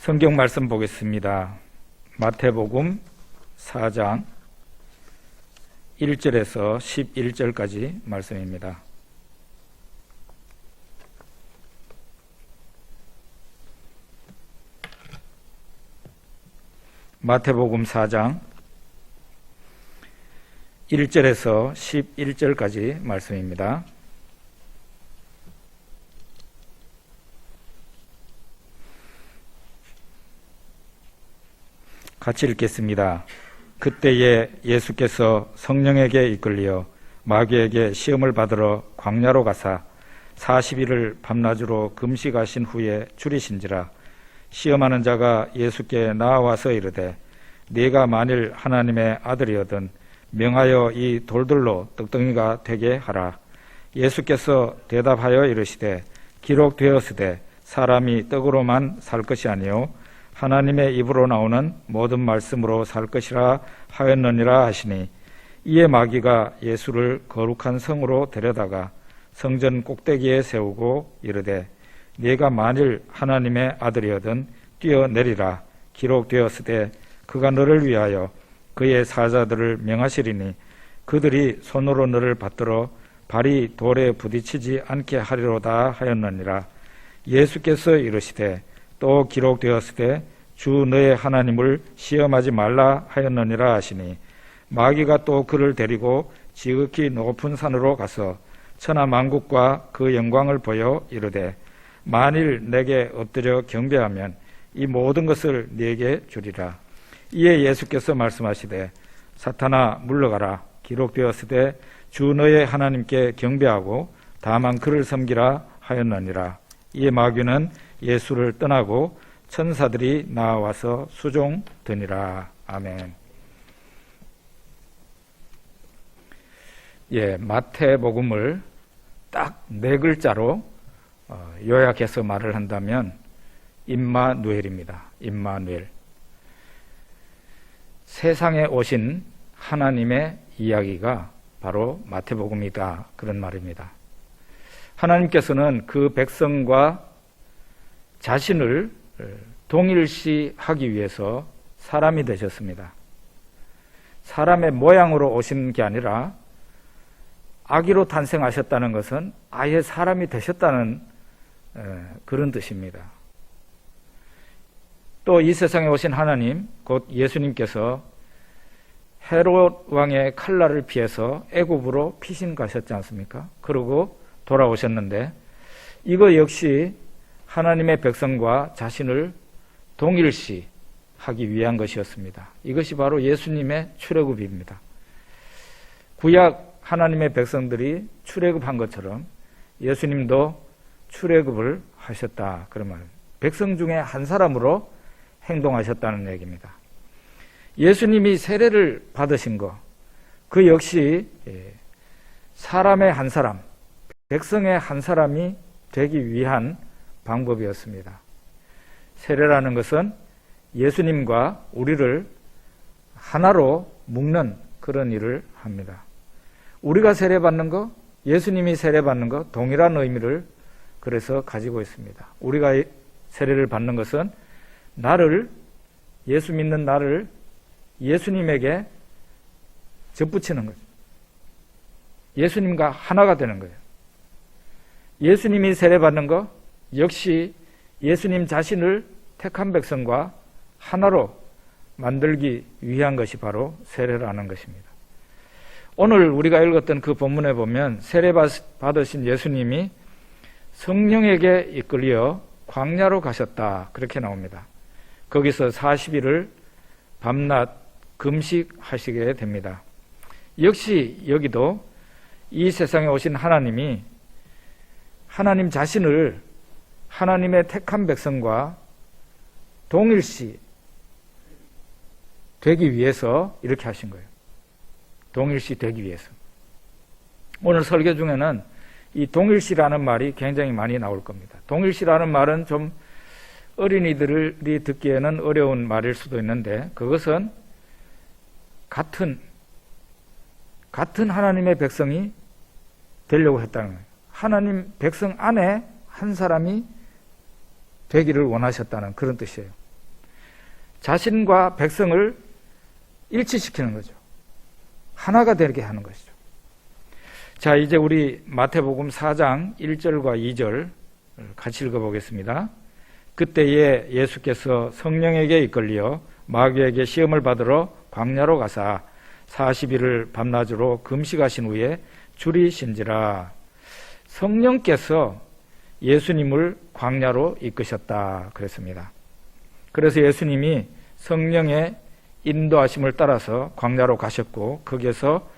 성경 말씀 보겠습니다. 마태복음 4장 1절에서 11절까지 말씀입니다. 마태복음 4장 1절에서 11절까지 말씀입니다. 같이 읽겠습니다. 그때에 예수께서 성령에게 이끌려 마귀에게 시험을 받으러 광야로 가사 40일을 밤낮으로 금식하신 후에 줄이신지라. 시험하는 자가 예수께 나와서 이르되 네가 만일 하나님의 아들이거든 명하여 이 돌들로 떡덩이가 되게 하라. 예수께서 대답하여 이르시되 기록되었으되 사람이 떡으로만 살 것이 아니요 하나님의 입으로 나오는 모든 말씀으로 살 것이라 하였느니라 하시니, 이에 마귀가 예수를 거룩한 성으로 데려다가 성전 꼭대기에 세우고 이르되 네가 만일 하나님의 아들이거든 뛰어내리라. 기록되었으되 그가 너를 위하여 그의 사자들을 명하시리니 그들이 손으로 너를 받들어 발이 돌에 부딪히지 않게 하리로다 하였느니라. 예수께서 이르시되 또 기록되었으되 주 너의 하나님을 시험하지 말라 하였느니라 하시니, 마귀가 또 그를 데리고 지극히 높은 산으로 가서 천하 만국과 그 영광을 보여 이르되 만일 내게 엎드려 경배하면 이 모든 것을 네게 주리라. 이에 예수께서 말씀하시되 사탄아 물러가라. 기록되었으되 주 너의 하나님께 경배하고 다만 그를 섬기라 하였느니라. 이에 마귀는 예수를 떠나고 천사들이 나와서 수종드니라. 아멘. 마태복음을 딱 4글자로 요약해서 말을 한다면 임마누엘입니다. 임마누엘. 세상에 오신 하나님의 이야기가 바로 마태복음이다, 그런 말입니다. 하나님께서는 그 백성과 자신을 동일시하기 위해서 사람이 되셨습니다. 사람의 모양으로 오신 게 아니라 아기로 탄생하셨다는 것은 아예 사람이 되셨다는 그런 뜻입니다. 또 이 세상에 오신 하나님, 곧 예수님께서 헤롯 왕의 칼날을 피해서 애굽으로 피신 가셨지 않습니까? 그러고 돌아오셨는데, 이거 역시 하나님의 백성과 자신을 동일시하기 위한 것이었습니다. 이것이 바로 예수님의 출애굽입니다. 구약 하나님의 백성들이 출애굽한 것처럼 예수님도 출애굽을 하셨다, 그런 말입니다. 백성 중에 한 사람으로 행동하셨다는 얘기입니다. 예수님이 세례를 받으신 것, 그 역시 사람의 한 사람, 백성의 한 사람이 되기 위한 방법이었습니다. 세례라는 것은 예수님과 우리를 하나로 묶는 그런 일을 합니다. 우리가 세례받는 것, 예수님이 세례받는 것, 동일한 의미를 그래서 가지고 있습니다. 우리가 세례를 받는 것은 나를, 예수 믿는 나를 예수님에게 접붙이는 거죠. 예수님과 하나가 되는 거예요. 예수님이 세례받는 것 역시 예수님 자신을 택한 백성과 하나로 만들기 위한 것이 바로 세례라는 것입니다. 오늘 우리가 읽었던 그 본문에 보면 세례받으신 예수님이 성령에게 이끌려 광야로 가셨다, 그렇게 나옵니다. 거기서 40일을 밤낮 금식하시게 됩니다. 역시 여기도 이 세상에 오신 하나님이 하나님 자신을 하나님의 택한 백성과 동일시 되기 위해서 이렇게 하신 거예요. 동일시 되기 위해서. 오늘 설교 중에는 이 동일시라는 말이 굉장히 많이 나올 겁니다. 동일시라는 말은 좀 어린이들이 듣기에는 어려운 말일 수도 있는데, 그것은 같은 하나님의 백성이 되려고 했다는 거예요. 하나님 백성 안에 한 사람이 되기를 원하셨다는 그런 뜻이에요. 자신과 백성을 일치시키는 거죠. 하나가 되게 하는 것이죠. 자, 이제 우리 마태복음 4장 1절과 2절 같이 읽어보겠습니다. 그때에 예수께서 성령에게 이끌려 마귀에게 시험을 받으러 광야로 가사 40일을 밤낮으로 금식하신 후에 줄이신지라. 성령께서 예수님을 광야로 이끄셨다 그랬습니다. 그래서 예수님이 성령의 인도하심을 따라서 광야로 가셨고 거기에서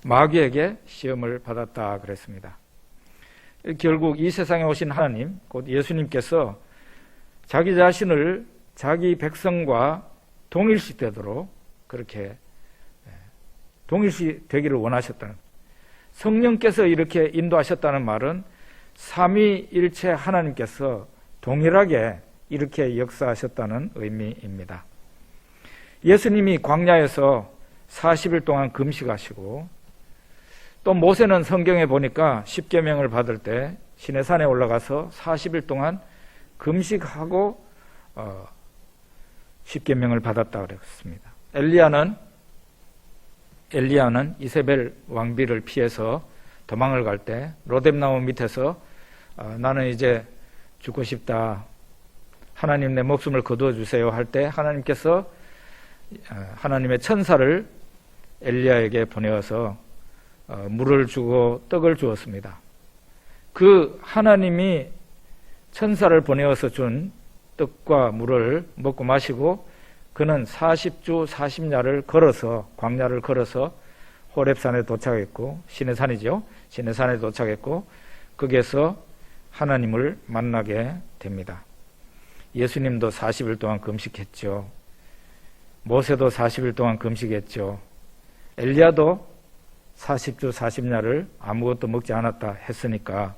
마귀에게 시험을 받았다 그랬습니다. 결국 이 세상에 오신 하나님, 곧 예수님께서 자기 자신을 자기 백성과 동일시되도록 그렇게 동일시되기를 원하셨다는, 성령께서 이렇게 인도하셨다는 말은 삼위일체 하나님께서 동일하게 이렇게 역사하셨다는 의미입니다. 예수님이 광야에서 40일 동안 금식하시고, 또 모세는 성경에 보니까 십계명을 받을 때 시내산에 올라가서 40일 동안 금식하고 십계명을 받았다 그랬습니다. 엘리야는 이세벨 왕비를 피해서 도망을 갈 때 로뎀나무 밑에서 나는 이제 죽고 싶다, 하나님 내 목숨을 거두어 주세요 할 때 하나님께서 하나님의 천사를 엘리야에게 보내어서 물을 주고 떡을 주었습니다. 그 하나님이 천사를 보내어서 준 떡과 물을 먹고 마시고 그는 40주 40야를 걸어서, 광야를 걸어서 호렙산에 도착했고, 시내산이죠. 시내산에 도착했고 거기에서 하나님을 만나게 됩니다. 예수님도 40일 동안 금식했죠. 모세도 40일 동안 금식했죠. 엘리야도 40주 40야를 아무것도 먹지 않았다 했으니까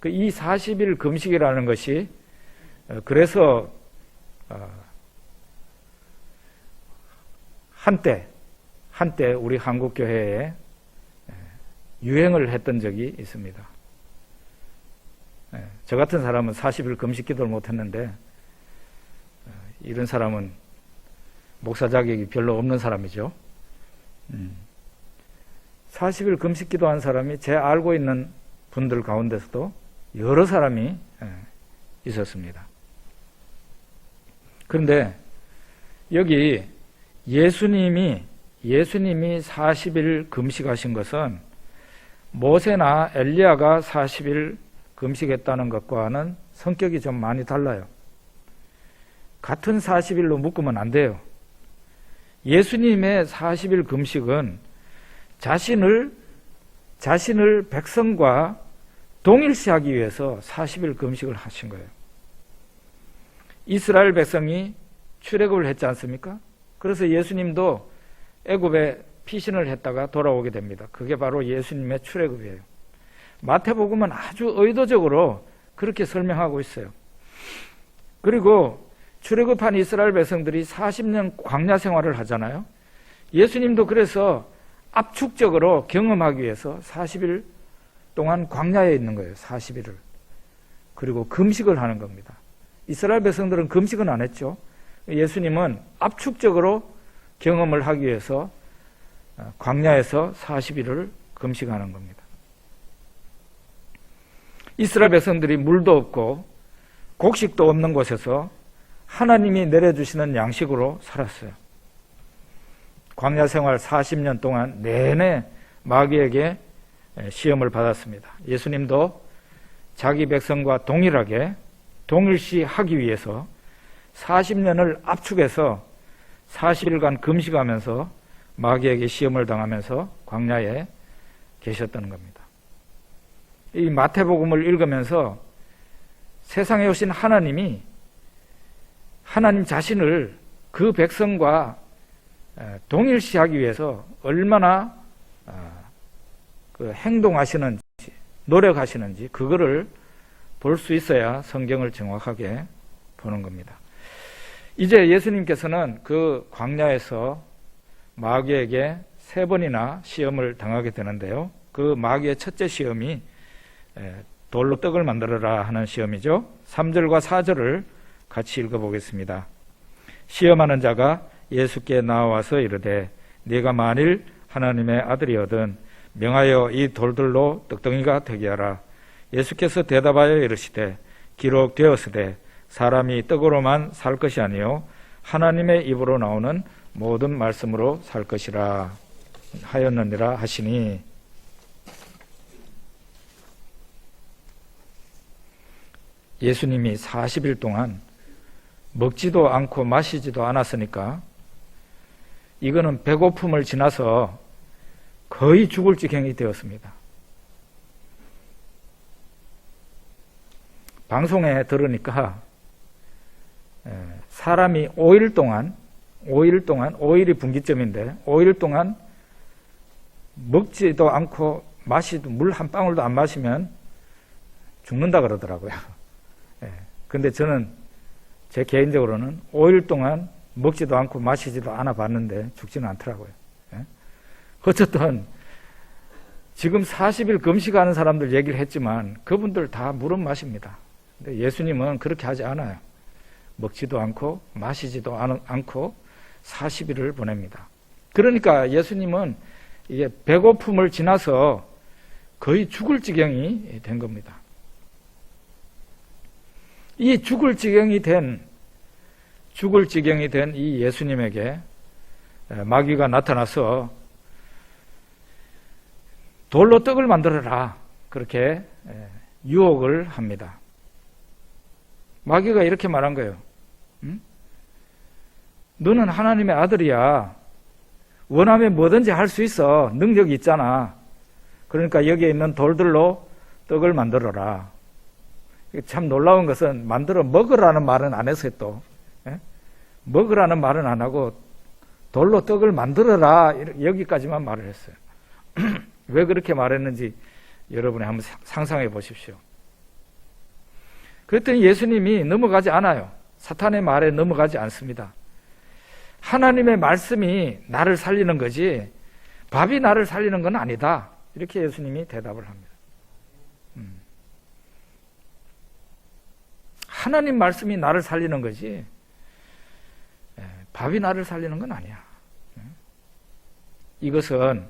이 40일 금식이라는 것이 그래서 한때 우리 한국교회에 유행을 했던 적이 있습니다. 저 같은 사람은 40일 금식 기도를 못했는데 이런 사람은 목사 자격이 별로 없는 사람이죠. 40일 금식 기도한 사람이 제 알고 있는 분들 가운데서도 여러 사람이 있었습니다. 그런데 여기 예수님이 40일 금식하신 것은 모세나 엘리야가 40일 금식했다는 것과는 성격이 좀 많이 달라요. 같은 40일로 묶으면 안 돼요. 예수님의 40일 금식은 자신을 백성과 동일시하기 위해서 40일 금식을 하신 거예요. 이스라엘 백성이 출애굽을 했지 않습니까? 그래서 예수님도 애굽에 피신을 했다가 돌아오게 됩니다. 그게 바로 예수님의 출애굽이에요. 마태복음은 아주 의도적으로 그렇게 설명하고 있어요. 그리고 출애굽한 이스라엘 백성들이 40년 광야 생활을 하잖아요. 예수님도 그래서 압축적으로 경험하기 위해서 40일 동안 광야에 있는 거예요. 40일을. 그리고 금식을 하는 겁니다. 이스라엘 백성들은 금식은 안 했죠. 예수님은 압축적으로 경험을 하기 위해서 광야에서 40일을 금식하는 겁니다. 이스라엘 백성들이 물도 없고 곡식도 없는 곳에서 하나님이 내려주시는 양식으로 살았어요. 광야 생활 40년 동안 내내 마귀에게 시험을 받았습니다. 예수님도 자기 백성과 동일하게 동일시하기 위해서 40년을 압축해서 40일간 금식하면서 마귀에게 시험을 당하면서 광야에 계셨다는 겁니다. 이 마태복음을 읽으면서 세상에 오신 하나님이 하나님 자신을 그 백성과 동일시하기 위해서 얼마나 행동하시는지, 노력하시는지 그거를 볼 수 있어야 성경을 정확하게 보는 겁니다. 이제 예수님께서는 그 광야에서 마귀에게 3번이나 시험을 당하게 되는데요. 그 마귀의 첫째 시험이 돌로 떡을 만들어라 하는 시험이죠. 3절과 4절을 같이 읽어보겠습니다. 시험하는 자가 예수께 나와서 이르되 네가 만일 하나님의 아들이거든 명하여 이 돌들로 떡덩이가 되게 하라. 예수께서 대답하여 이르시되 기록되었으되 사람이 떡으로만 살 것이 아니요 하나님의 입으로 나오는 모든 말씀으로 살 것이라 하였느니라 하시니, 예수님이 40일 동안 먹지도 않고 마시지도 않았으니까 이거는 배고픔을 지나서 거의 죽을 지경이 되었습니다. 방송에 들으니까 사람이 5일 동안 5일이 분기점인데 5일 동안 먹지도 않고 마시도 물 한 방울도 안 마시면 죽는다 그러더라고요. 근데 저는 제 개인적으로는 5일 동안 먹지도 않고 마시지도 않아 봤는데 죽지는 않더라고요. 어쨌든 지금 40일 금식하는 사람들 얘기를 했지만 그분들 다 물은 마십니다. 근데 예수님은 그렇게 하지 않아요. 먹지도 않고 마시지도 않고 40일을 보냅니다. 그러니까 예수님은 이게 배고픔을 지나서 거의 죽을 지경이 된 겁니다. 이 죽을 지경이 된 이 예수님에게 마귀가 나타나서 돌로 떡을 만들어라 그렇게 유혹을 합니다. 마귀가 이렇게 말한 거예요. 너는 하나님의 아들이야. 원하면 뭐든지 할 수 있어. 능력이 있잖아. 그러니까 여기에 있는 돌들로 떡을 만들어라. 참 놀라운 것은 만들어 먹으라는 말은 안 했어요. 또 먹으라는 말은 안 하고 돌로 떡을 만들어라 여기까지만 말을 했어요. 왜 그렇게 말했는지 여러분이 한번 상상해 보십시오. 그랬더니 예수님이 넘어가지 않아요. 사탄의 말에 넘어가지 않습니다. 하나님의 말씀이 나를 살리는 거지 밥이 나를 살리는 건 아니다. 이렇게 예수님이 대답을 합니다. 하나님 말씀이 나를 살리는 거지 밥이 나를 살리는 건 아니야. 이것은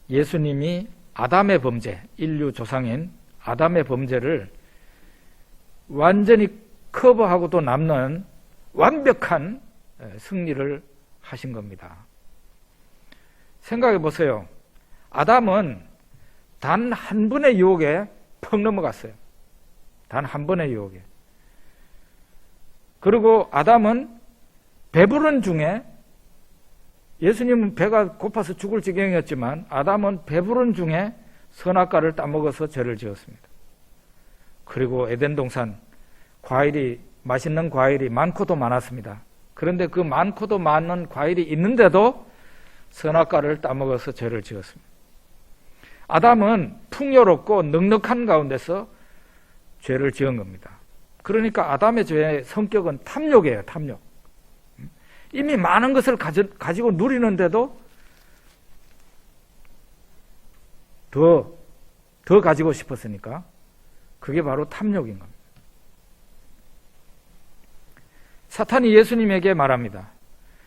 예수님이 아담의 범죄, 인류 조상인 아담의 범죄를 완전히 커버하고도 남는 완벽한 승리를 하신 겁니다. 생각해 보세요. 아담은 단 한 번의 유혹에 퍽 넘어갔어요. 단 한 번의 유혹에. 그리고 아담은 배부른 중에, 예수님은 배가 고파서 죽을 지경이었지만 아담은 배부른 중에 선악과를 따먹어서 죄를 지었습니다. 그리고 에덴 동산 맛있는 과일이 많고도 많았습니다. 그런데 그 많고도 많은 과일이 있는데도 선악과를 따먹어서 죄를 지었습니다. 아담은 풍요롭고 넉넉한 가운데서 죄를 지은 겁니다. 그러니까 아담의 죄의 성격은 탐욕이에요. 탐욕. 이미 많은 것을 가지고 누리는데도 더 가지고 싶었으니까 그게 바로 탐욕인 겁니다. 사탄이 예수님에게 말합니다.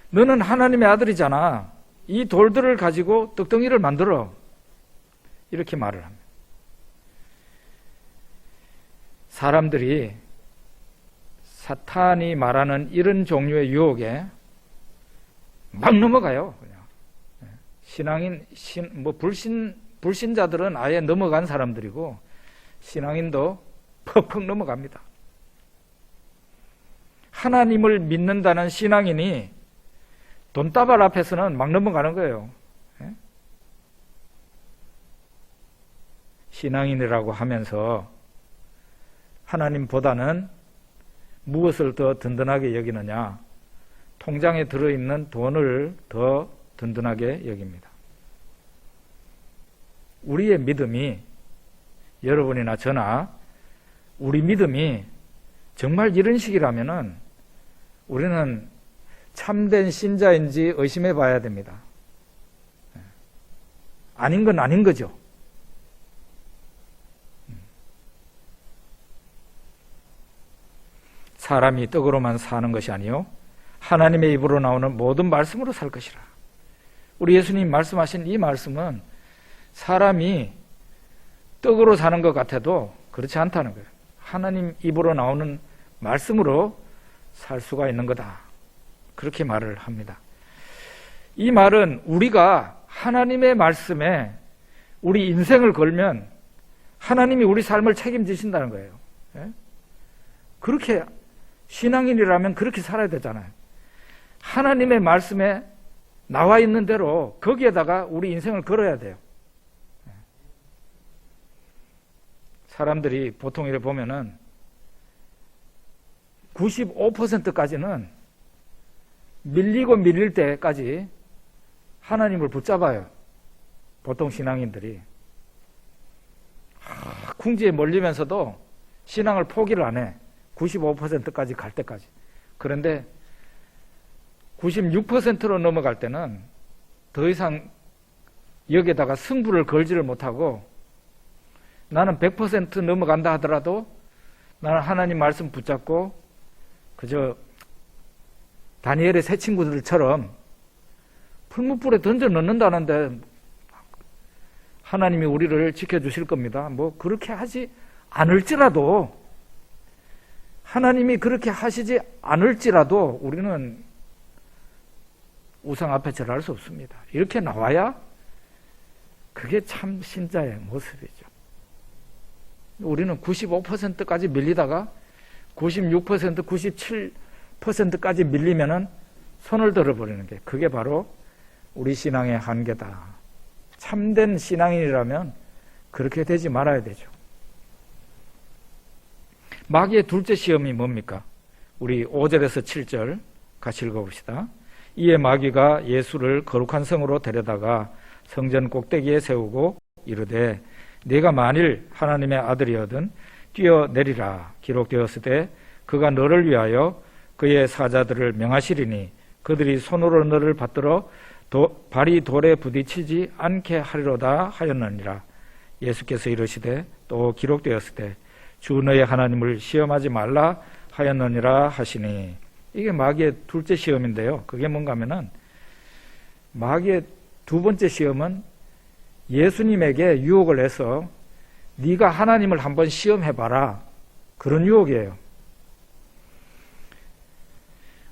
너는 하나님의 아들이잖아. 이 돌들을 가지고 떡덩이를 만들어. 이렇게 말을 합니다. 사람들이 사탄이 말하는 이런 종류의 유혹에 막 넘어가요. 그냥. 불신자들은 아예 넘어간 사람들이고 신앙인도 퍽퍽 넘어갑니다. 하나님을 믿는다는 신앙인이 돈다발 앞에서는 막 넘어가는 거예요. 신앙인이라고 하면서 하나님보다는 무엇을 더 든든하게 여기느냐? 통장에 들어있는 돈을 더 든든하게 여깁니다. 우리의 믿음이, 여러분이나 저나 우리 믿음이 정말 이런 식이라면은 우리는 참된 신자인지 의심해 봐야 됩니다. 아닌 건 아닌 거죠. 사람이 떡으로만 사는 것이 아니요 하나님의 입으로 나오는 모든 말씀으로 살 것이라. 우리 예수님 말씀하신 이 말씀은 사람이 떡으로 사는 것 같아도 그렇지 않다는 거예요. 하나님 입으로 나오는 말씀으로 살 수가 있는 거다. 그렇게 말을 합니다. 이 말은 우리가 하나님의 말씀에 우리 인생을 걸면 하나님이 우리 삶을 책임지신다는 거예요. 예? 그렇게 신앙인이라면 그렇게 살아야 되잖아요. 하나님의 말씀에 나와 있는 대로 거기에다가 우리 인생을 걸어야 돼요. 사람들이 보통 이렇게 보면은 95%까지는 밀리고 밀릴 때까지 하나님을 붙잡아요. 보통 신앙인들이. 궁지에 몰리면서도 신앙을 포기를 안 해. 95%까지 갈 때까지. 그런데 96%로 넘어갈 때는 더 이상 여기에다가 승부를 걸지를 못하고 나는 100% 넘어간다 하더라도 나는 하나님 말씀 붙잡고 그저 다니엘의 새 친구들처럼 풀무불에 던져 넣는다는데 하나님이 우리를 지켜주실 겁니다. 뭐 그렇게 하지 않을지라도 하나님이 그렇게 하시지 않을지라도 우리는 우상 앞에 절할 수 없습니다. 이렇게 나와야 그게 참 신자의 모습이죠. 우리는 95%까지 밀리다가 96%, 97%까지 밀리면은 손을 들어버리는 게 그게 바로 우리 신앙의 한계다. 참된 신앙인이라면 그렇게 되지 말아야 되죠. 마귀의 둘째 시험이 뭡니까? 우리 5절에서 7절 같이 읽어봅시다. 이에 마귀가 예수를 거룩한 성으로 데려다가 성전 꼭대기에 세우고 이르되 네가 만일 하나님의 아들이거든 뛰어내리라. 기록되었으되 그가 너를 위하여 그의 사자들을 명하시리니 그들이 손으로 너를 받들어 발이 돌에 부딪히지 않게 하리로다 하였느니라. 예수께서 이르시되 또 기록되었으되 주 너의 하나님을 시험하지 말라 하였느니라 하시니. 이게 마귀의 둘째 시험인데요. 그게 뭔가 하면은 마귀의 두 번째 시험은 예수님에게 유혹을 해서 네가 하나님을 한번 시험해봐라. 그런 유혹이에요.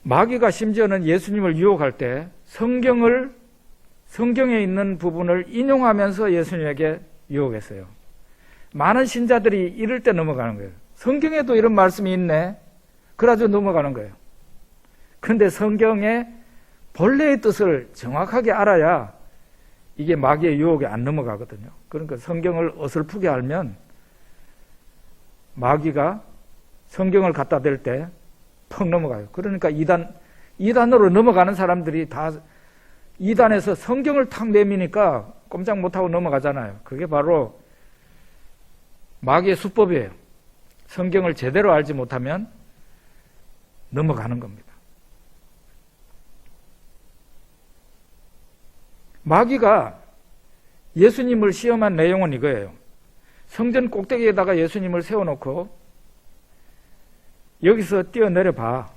마귀가 심지어는 예수님을 유혹할 때 성경에 있는 부분을 인용하면서 예수님에게 유혹했어요. 많은 신자들이 이럴 때 넘어가는 거예요. 성경에도 이런 말씀이 있네. 그래가지고 넘어가는 거예요. 그런데 성경의 본래의 뜻을 정확하게 알아야 이게 마귀의 유혹에 안 넘어가거든요. 그러니까 성경을 어설프게 알면 마귀가 성경을 갖다 댈 때 퍽 넘어가요. 그러니까 이단으로 넘어가는 사람들이 다 이단에서 성경을 탁 내미니까 꼼짝 못하고 넘어가잖아요. 그게 바로 마귀의 수법이에요. 성경을 제대로 알지 못하면 넘어가는 겁니다. 마귀가 예수님을 시험한 내용은 이거예요. 성전 꼭대기에다가 예수님을 세워놓고 여기서 뛰어내려 봐.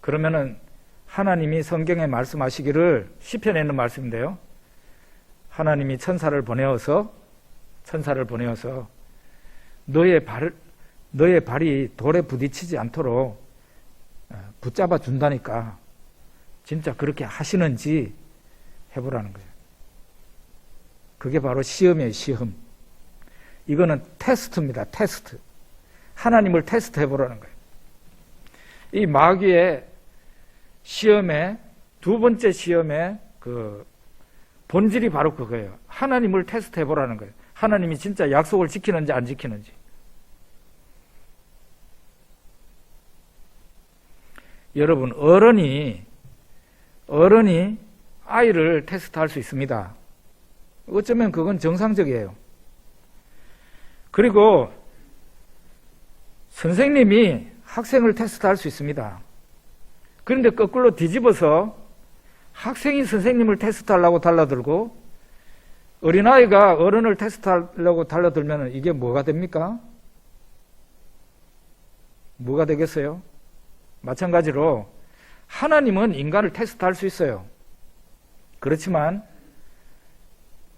그러면은 하나님이 성경에 말씀하시기를, 시편에 있는 말씀인데요, 하나님이 천사를 보내어서 너의 발이 돌에 부딪히지 않도록 붙잡아 준다니까 진짜 그렇게 하시는지 해보라는 거예요. 그게 바로 시험이에요. 시험. 이거는 테스트입니다. 테스트. 하나님을 테스트 해보라는 거예요. 이 마귀의 시험의 두 번째 시험의 그 본질이 바로 그거예요. 하나님을 테스트 해보라는 거예요. 하나님이 진짜 약속을 지키는지 안 지키는지. 여러분, 어른이 아이를 테스트할 수 있습니다. 어쩌면 그건 정상적이에요. 그리고 선생님이 학생을 테스트할 수 있습니다. 그런데 거꾸로 뒤집어서 학생이 선생님을 테스트하려고 달라들고 어린아이가 어른을 테스트하려고 달라들면 이게 뭐가 됩니까? 뭐가 되겠어요? 마찬가지로 하나님은 인간을 테스트할 수 있어요. 그렇지만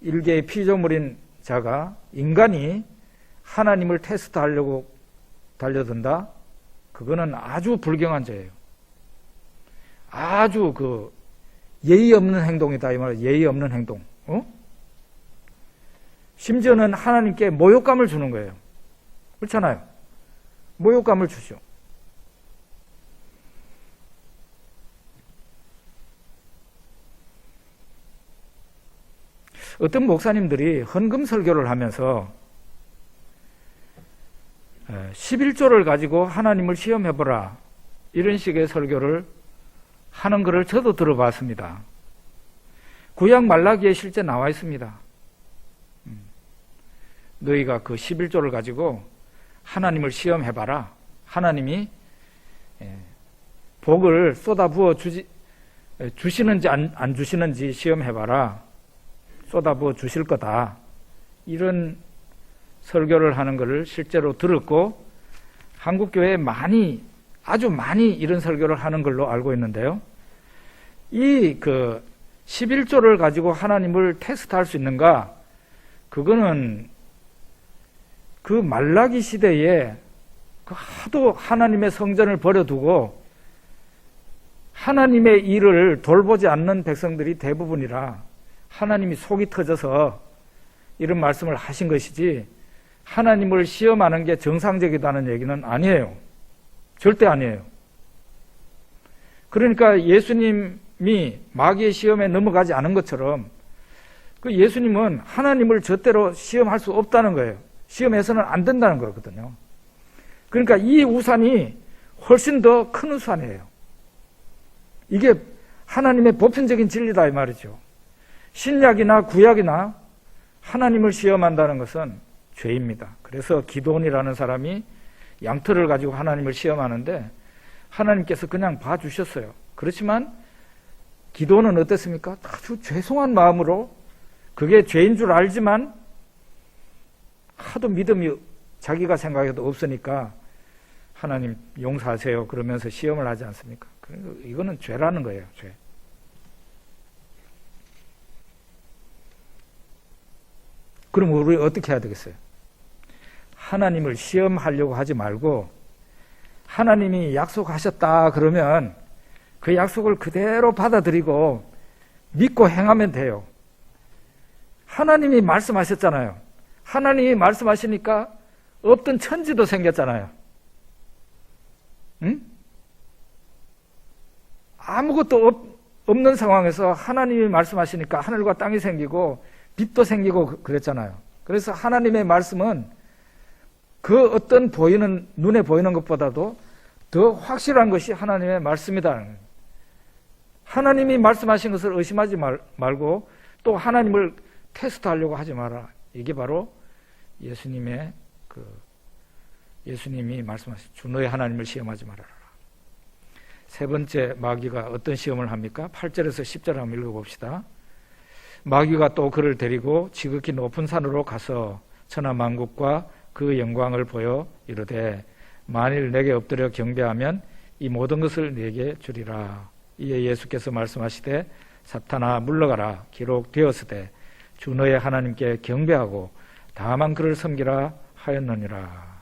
일개의 피조물인 자가, 인간이 하나님을 테스트하려고 달려든다? 그거는 아주 불경한 죄예요. 아주 예의 없는 행동이다 이 말이에요. 예의 없는 행동. 심지어는 하나님께 모욕감을 주는 거예요. 그렇잖아요. 모욕감을 주죠. 어떤 목사님들이 헌금 설교를 하면서 11조를 가지고 하나님을 시험해보라, 이런 식의 설교를 하는 것을 저도 들어봤습니다. 구약 말라기에 실제 나와 있습니다. 너희가 그 11조를 가지고 하나님을 시험해봐라. 하나님이 복을 쏟아부어 주시는지 안 주시는지 시험해봐라. 쏟아부어 주실 거다. 이런 설교를 하는 것을 실제로 들었고, 한국교회에 아주 많이 이런 설교를 하는 걸로 알고 있는데요. 이 11조를 가지고 하나님을 테스트할 수 있는가? 그거는 그 말라기 시대에 하도 하나님의 성전을 버려두고 하나님의 일을 돌보지 않는 백성들이 대부분이라 하나님이 속이 터져서 이런 말씀을 하신 것이지, 하나님을 시험하는 게 정상적이다는 얘기는 아니에요. 절대 아니에요. 그러니까 예수님이 마귀의 시험에 넘어가지 않은 것처럼 그 예수님은 하나님을 절대로 시험할 수 없다는 거예요. 시험해서는 안 된다는 거거든요. 그러니까 이 우산이 훨씬 더 큰 우산이에요. 이게 하나님의 보편적인 진리다 이 말이죠. 신약이나 구약이나 하나님을 시험한다는 것은 죄입니다. 그래서 기도원이라는 사람이 양털을 가지고 하나님을 시험하는데 하나님께서 그냥 봐주셨어요. 그렇지만 기도원은 어땠습니까? 아주 죄송한 마음으로, 그게 죄인 줄 알지만 하도 믿음이 자기가 생각해도 없으니까 하나님 용서하세요 그러면서 시험을 하지 않습니까? 이거는 죄라는 거예요. 죄. 그럼 우리 어떻게 해야 되겠어요? 하나님을 시험하려고 하지 말고, 하나님이 약속하셨다 그러면 그 약속을 그대로 받아들이고 믿고 행하면 돼요. 하나님이 말씀하셨잖아요. 하나님이 말씀하시니까 없던 천지도 생겼잖아요. 응? 아무것도 없는 상황에서 하나님이 말씀하시니까 하늘과 땅이 생기고 빛도 생기고 그랬잖아요. 그래서 하나님의 말씀은 그 어떤 눈에 보이는 것보다도 더 확실한 것이 하나님의 말씀이다. 하나님이 말씀하신 것을 의심하지 말고 또 하나님을 테스트하려고 하지 마라. 이게 바로 예수님이 말씀하신 주 너의 하나님을 시험하지 말아라. 세 번째, 마귀가 어떤 시험을 합니까? 8절에서 10절 한번 읽어봅시다. 마귀가 또 그를 데리고 지극히 높은 산으로 가서 천하만국과 그 영광을 보여 이르되 만일 내게 엎드려 경배하면 이 모든 것을 내게 주리라. 이에 예수께서 말씀하시되 사탄아 물러가라. 기록 되었으되 주 너의 하나님께 경배하고 다만 그를 섬기라 하였느니라.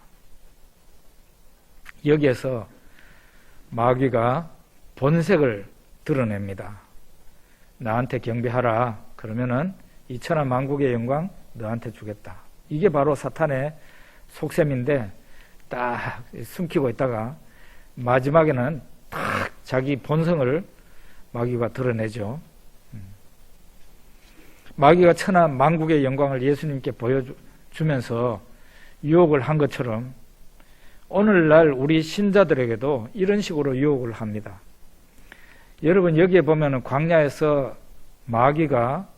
여기에서 마귀가 본색을 드러냅니다. 나한테 경배하라. 그러면은 이 천하 만국의 영광 너한테 주겠다. 이게 바로 사탄의 속셈인데, 딱 숨기고 있다가 마지막에는 딱 자기 본성을 마귀가 드러내죠. 마귀가 천하 만국의 영광을 예수님께 보여주면서 유혹을 한 것처럼 오늘날 우리 신자들에게도 이런 식으로 유혹을 합니다. 여러분, 여기에 보면 광야에서 마귀가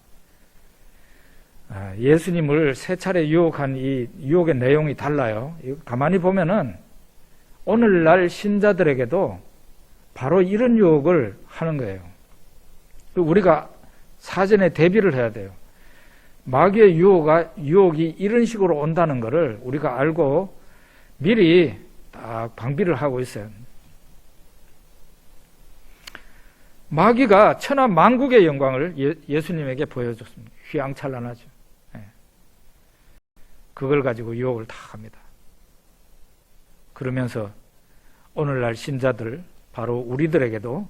예수님을 세 차례 유혹한 이 유혹의 내용이 달라요. 가만히 보면은 오늘날 신자들에게도 바로 이런 유혹을 하는 거예요. 우리가 사전에 대비를 해야 돼요. 마귀의 유혹이 이런 식으로 온다는 것을 우리가 알고 미리 딱 방비를 하고 있어요. 마귀가 천하 만국의 영광을 예수님에게 보여줬습니다. 휘황찬란하죠. 그걸 가지고 유혹을 다 합니다. 그러면서 오늘날 신자들, 바로 우리들에게도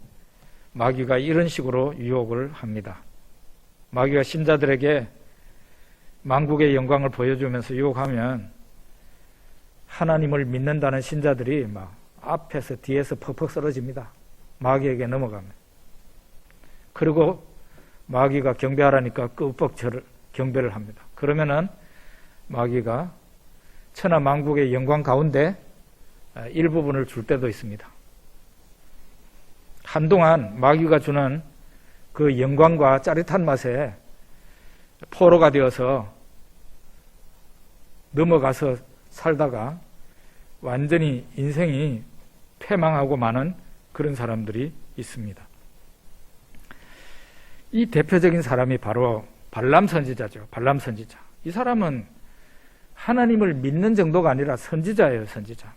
마귀가 이런 식으로 유혹을 합니다. 마귀가 신자들에게 만국의 영광을 보여주면서 유혹하면 하나님을 믿는다는 신자들이 막 앞에서 뒤에서 퍽퍽 쓰러집니다. 마귀에게 넘어가면. 그리고 마귀가 경배하라니까 끄뻑 경배를 합니다. 그러면은 마귀가 천하 만국의 영광 가운데 일부분을 줄 때도 있습니다. 한동안 마귀가 주는 그 영광과 짜릿한 맛에 포로가 되어서 넘어가서 살다가 완전히 인생이 패망하고 마는 그런 사람들이 있습니다. 이 대표적인 사람이 바로 발람 선지자죠. 발람 선지자. 이 사람은 하나님을 믿는 정도가 아니라 선지자예요. 선지자.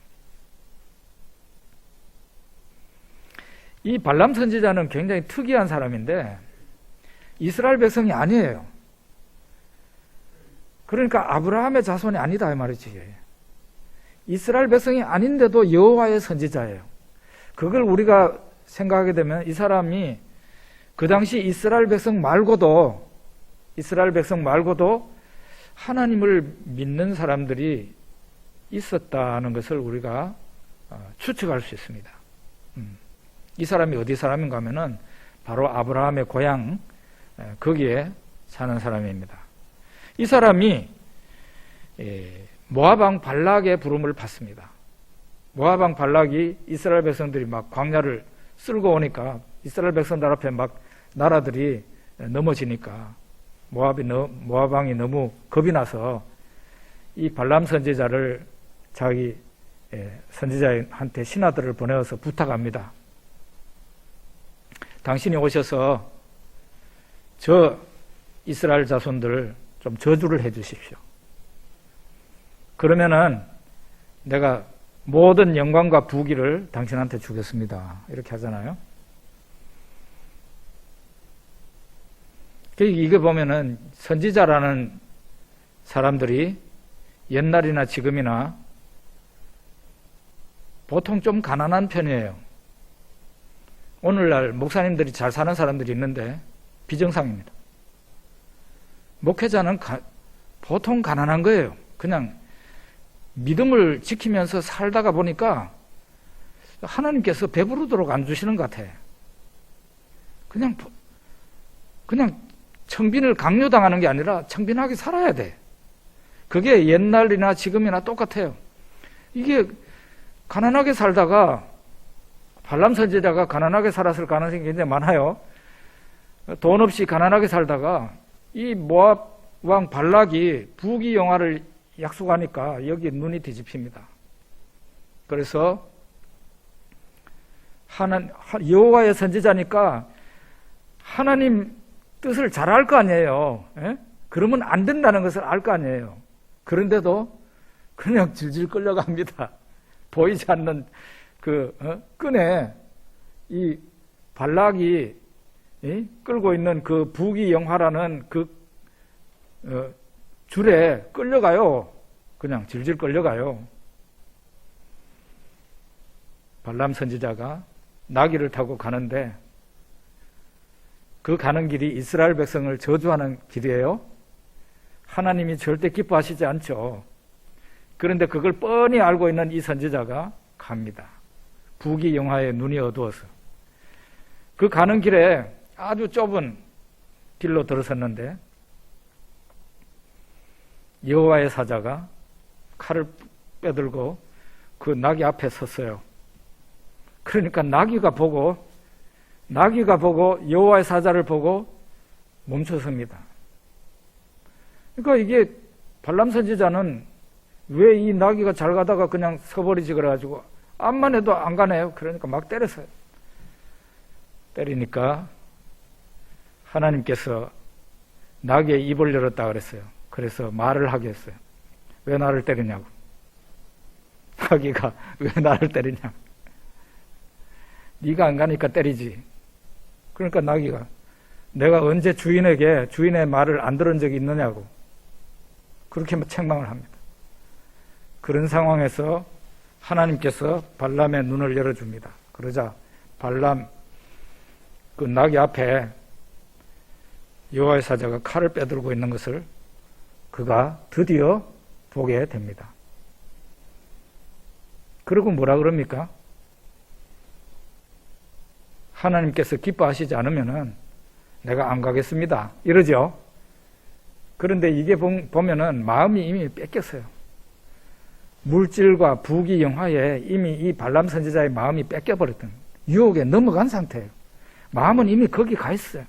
이 발람 선지자는 굉장히 특이한 사람인데 이스라엘 백성이 아니에요. 그러니까 아브라함의 자손이 아니다 이 말이지. 이스라엘 백성이 아닌데도 여호와의 선지자예요. 그걸 우리가 생각하게 되면 이 사람이 그 당시 이스라엘 백성 말고도 하나님을 믿는 사람들이 있었다는 것을 우리가 추측할 수 있습니다. 이 사람이 어디 사람인가 하면은 바로 아브라함의 고향 거기에 사는 사람입니다. 이 사람이 모압 왕 발락의 부름을 받습니다. 모압 왕 발락이 이스라엘 백성들이 막 광야를 쓸고 오니까 이스라엘 백성들 앞에 막 나라들이 넘어지니까 모압 왕이 너무 겁이 나서 이 발람 선지자를 자기 선지자한테 신하들을 보내어서 부탁합니다. 당신이 오셔서 저 이스라엘 자손들 좀 저주를 해 주십시오. 그러면은 내가 모든 영광과 부귀를 당신한테 주겠습니다. 이렇게 하잖아요. 이게 보면은 선지자라는 사람들이 옛날이나 지금이나 보통 좀 가난한 편이에요. 오늘날 목사님들이 잘 사는 사람들이 있는데 비정상입니다. 목회자는 보통 가난한 거예요. 그냥 믿음을 지키면서 살다가 보니까 하나님께서 배부르도록 안 주시는 것 같아. 그냥 청빈을 강요당하는 게 아니라 청빈하게 살아야 돼. 그게 옛날이나 지금이나 똑같아요. 이게 가난하게 살다가 발람 선지자가 가난하게 살았을 가능성이 굉장히 많아요. 돈 없이 가난하게 살다가 이 모압 왕 발락이 부귀 영화를 약속하니까 여기 눈이 뒤집힙니다. 그래서 여호와의 선지자니까 하나님 뜻을 잘 알 거 아니에요. 에? 그러면 안 된다는 것을 알 거 아니에요. 그런데도 그냥 질질 끌려갑니다. 보이지 않는 그 끈에 이 발락이 끌고 있는 그 부귀영화라는 그 줄에 끌려가요. 그냥 질질 끌려가요. 발람 선지자가 나귀를 타고 가는데 그 가는 길이 이스라엘 백성을 저주하는 길이에요. 하나님이 절대 기뻐하시지 않죠. 그런데 그걸 뻔히 알고 있는 이 선지자가 갑니다. 부귀영화에 눈이 어두워서. 그 가는 길에 아주 좁은 길로 들어섰는데 여호와의 사자가 칼을 빼들고 그 나귀 앞에 섰어요. 그러니까 나귀가 보고 여호와의 사자를 보고 멈춰섭니다. 그러니까 이게 발람 선지자는 왜 이 나귀가 잘 가다가 그냥 서버리지 그래가지고 암만 해도 안 가네요. 그러니까 막 때렸어요. 때리니까 하나님께서 나귀의 입을 열었다 그랬어요. 그래서 말을 하게 했어요. 왜 나를 때리냐고. 나귀가 왜 나를 때리냐. 네가 안 가니까 때리지. 그러니까 나귀가 내가 언제 주인의 말을 안 들은 적이 있느냐고 그렇게 책망을 합니다. 그런 상황에서 하나님께서 발람의 눈을 열어줍니다. 그러자 발람 그 나귀 앞에 여호와의 사자가 칼을 빼들고 있는 것을 그가 드디어 보게 됩니다. 그리고 뭐라 그럽니까? 하나님께서 기뻐하시지 않으면은 내가 안 가겠습니다. 이러죠. 그런데 이게 보면은 마음이 이미 뺏겼어요. 물질과 부귀 영화에 이미 이 발람 선지자의 마음이 뺏겨버렸던 유혹에 넘어간 상태예요. 마음은 이미 거기 가 있어요.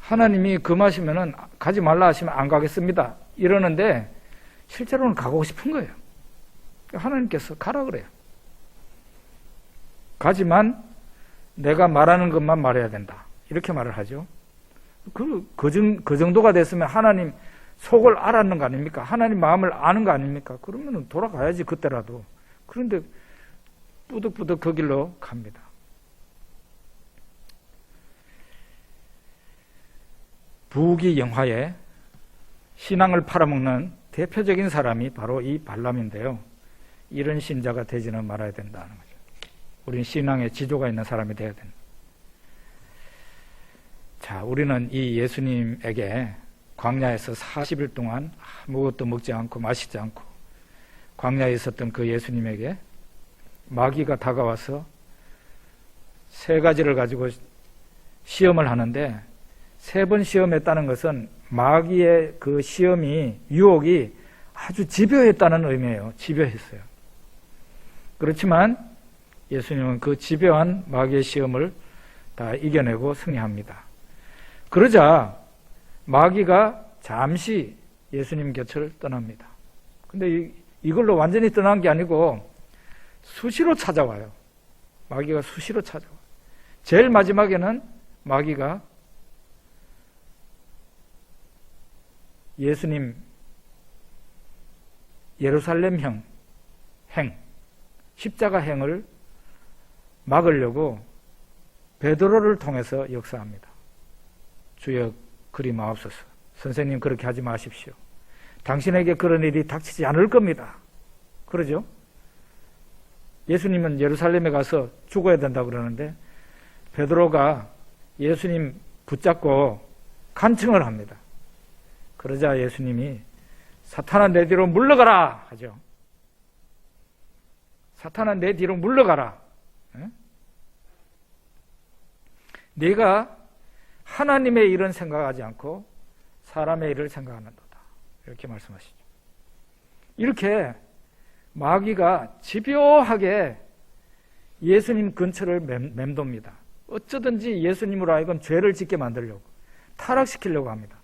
하나님이 금하시면은 가지 말라 하시면 안 가겠습니다. 이러는데 실제로는 가고 싶은 거예요. 하나님께서 가라 그래요. 가지만 내가 말하는 것만 말해야 된다. 이렇게 말을 하죠. 그 정도가 됐으면 하나님 속을 알았는 거 아닙니까? 하나님 마음을 아는 거 아닙니까? 그러면 돌아가야지 그때라도. 그런데 뿌득뿌득 그 길로 갑니다. 부귀영화에 신앙을 팔아먹는 대표적인 사람이 바로 이 발람인데요. 이런 신자가 되지는 말아야 된다는 거죠. 우리는 신앙에 지조가 있는 사람이 되어야 된다. 자, 우리는 이 예수님에게 광야에서 40일 동안 아무것도 먹지 않고 마시지 않고 광야에 있었던 그 예수님에게 마귀가 다가와서 세 가지를 가지고 시험을 하는데 세 번 시험했다는 것은 마귀의 그 시험이 유혹이 아주 집요했다는 의미예요. 집요했어요. 그렇지만 예수님은 그 집요한 마귀의 시험을 다 이겨내고 승리합니다. 그러자 마귀가 잠시 예수님 곁을 떠납니다. 근데 이걸로 완전히 떠난 게 아니고 수시로 찾아와요. 마귀가 수시로 찾아와요. 제일 마지막에는 마귀가 예수님 예루살렘형 행, 십자가 행을 막으려고 베드로를 통해서 역사합니다. 주여 그리 마옵소서. 선생님 그렇게 하지 마십시오. 당신에게 그런 일이 닥치지 않을 겁니다. 그러죠? 예수님은 예루살렘에 가서 죽어야 된다고 그러는데 베드로가 예수님 붙잡고 간청을 합니다. 그러자 예수님이 사탄아 내 뒤로 물러가라 하죠. 사탄아 내 뒤로 물러가라. 네가 하나님의 일은 생각하지 않고 사람의 일을 생각하는도다. 이렇게 말씀하시죠. 이렇게 마귀가 집요하게 예수님 근처를 맴돕니다. 어쩌든지 예수님으로 하여금 죄를 짓게 만들려고, 타락시키려고 합니다.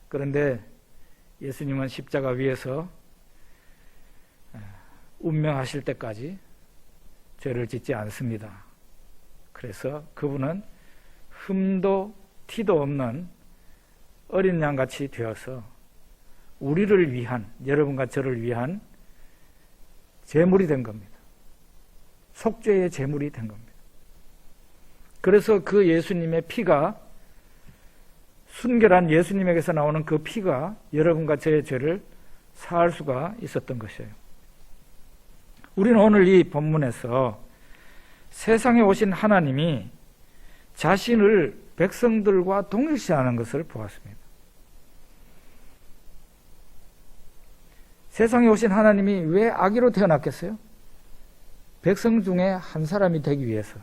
그런데 예수님은 십자가 위에서 운명하실 때까지 죄를 짓지 않습니다. 그래서 그분은 흠도 티도 없는 어린 양같이 되어서 우리를 위한, 여러분과 저를 위한 제물이 된 겁니다. 속죄의 제물이 된 겁니다. 그래서 그 예수님의 피가, 순결한 예수님에게서 나오는 그 피가 여러분과 저의 죄를 사할 수가 있었던 것이에요. 우리는 오늘 이 본문에서 세상에 오신 하나님이 자신을 백성들과 동일시하는 것을 보았습니다. 세상에 오신 하나님이 왜 아기로 태어났겠어요? 백성 중에 한 사람이 되기 위해서.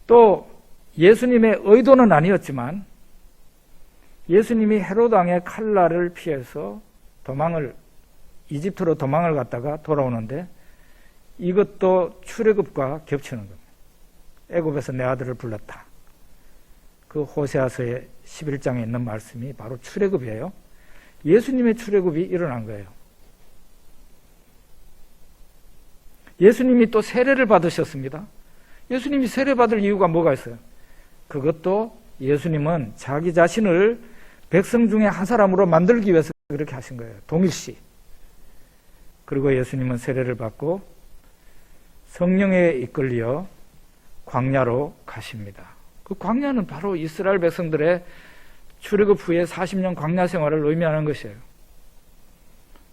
또 예수님의 의도는 아니었지만 예수님이 헤로드 왕의 칼날을 피해서 이집트로 도망을 갔다가 돌아오는데 이것도 출애굽과 겹치는 겁니다. 애굽에서 내 아들을 불렀다. 그 호세아서의 11장에 있는 말씀이 바로 출애굽이에요. 예수님의 출애굽이 일어난 거예요. 예수님이 또 세례를 받으셨습니다. 예수님이 세례받을 이유가 뭐가 있어요? 그것도 예수님은 자기 자신을 백성 중에 한 사람으로 만들기 위해서 그렇게 하신 거예요. 동일시. 그리고 예수님은 세례를 받고 성령에 이끌려 광야로 가십니다. 그 광야는 바로 이스라엘 백성들의 출애굽 후에 40년 광야 생활을 의미하는 것이에요.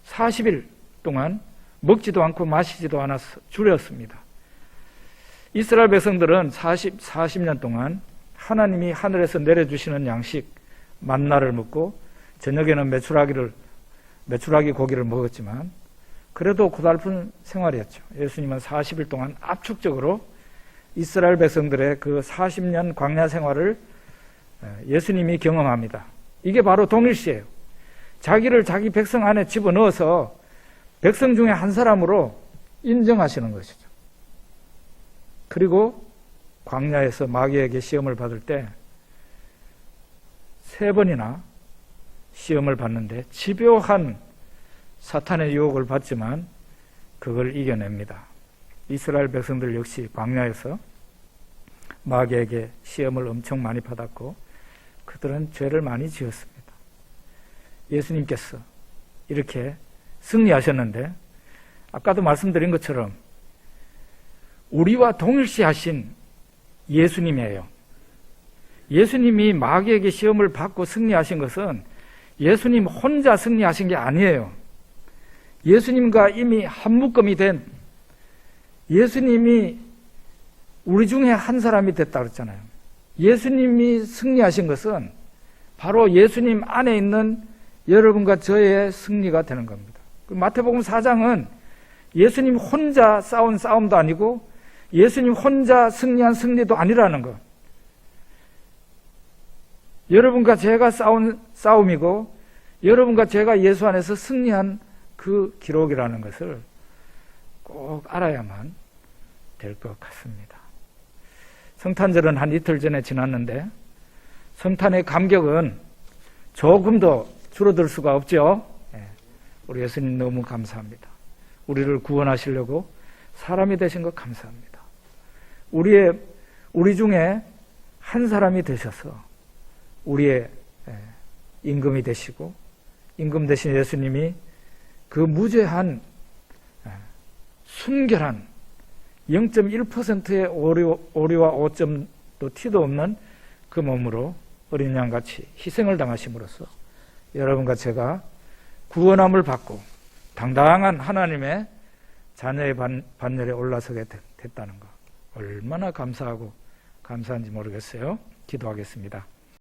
40일 동안 먹지도 않고 마시지도 않아서 줄였습니다. 이스라엘 백성들은 40년 동안 하나님이 하늘에서 내려주시는 양식 만나를 먹고 저녁에는 메추라기 고기를 먹었지만 그래도 고달픈 생활이었죠. 예수님은 40일 동안 압축적으로 이스라엘 백성들의 그 40년 광야 생활을 예수님이 경험합니다. 이게 바로 동일시예요. 자기를 자기 백성 안에 집어넣어서 백성 중에 한 사람으로 인정하시는 것이죠. 그리고 광야에서 마귀에게 시험을 받을 때 3번이나 시험을 받는데 집요한 사탄의 유혹을 받지만 그걸 이겨냅니다. 이스라엘 백성들 역시 광야에서 마귀에게 시험을 엄청 많이 받았고 그들은 죄를 많이 지었습니다. 예수님께서 이렇게 승리하셨는데 아까도 말씀드린 것처럼 우리와 동일시하신 예수님이에요. 예수님이 마귀에게 시험을 받고 승리하신 것은 예수님 혼자 승리하신 게 아니에요. 예수님과 이미 한 묶음이 된 예수님이 우리 중에 한 사람이 됐다 그랬잖아요. 예수님이 승리하신 것은 바로 예수님 안에 있는 여러분과 저의 승리가 되는 겁니다. 마태복음 4장은 예수님 혼자 싸운 싸움도 아니고 예수님 혼자 승리한 승리도 아니라는 것. 여러분과 제가 싸운 싸움이고 여러분과 제가 예수 안에서 승리한 그 기록이라는 것을 꼭 알아야만 될 것 같습니다. 성탄절은 한 이틀 전에 지났는데 성탄의 감격은 조금 더 줄어들 수가 없죠. 우리 예수님 너무 감사합니다. 우리를 구원하시려고 사람이 되신 것 감사합니다. 우리 중에 한 사람이 되셔서 우리의 임금이 되시고 임금 되신 예수님이 그 무죄한 순결한 0.1%의 오류와 오점도 티도 없는 그 몸으로 어린 양같이 희생을 당하심으로써 여러분과 제가 구원함을 받고 당당한 하나님의 자녀의 반열에 올라서게 됐다는 것 얼마나 감사하고 감사한지 모르겠어요. 기도하겠습니다.